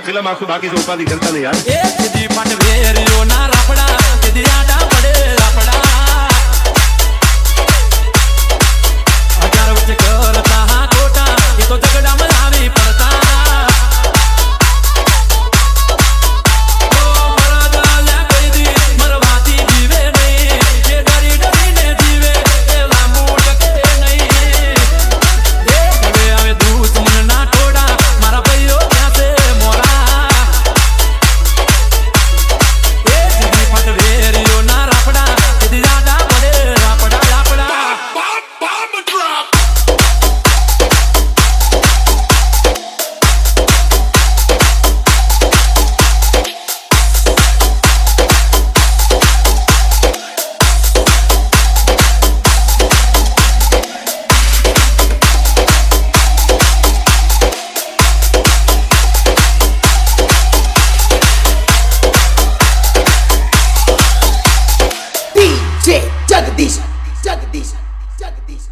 Film आखू बाकी से उपाधि करता नहीं यार ए दी पट वेरियो ना रापड़ा दी आडा पड़े रापड़ा हजार उच्च करता हां कोटा ये तो झगड़ा मलावी पड़ता ओ मरदा ले कोई दी मरवाती जीवे नहीं ये डरी डरी ने जीवे ए लामू टके नहीं ए હવે હવે દુશ્મન ના ટોડા મારા ભાઈઓ ક્યાં છે મોરા વેરિયો ના રાપડા દી આડા પડે રાપડા રાપડા DJ Jagdish, Jagdish, Jagdish.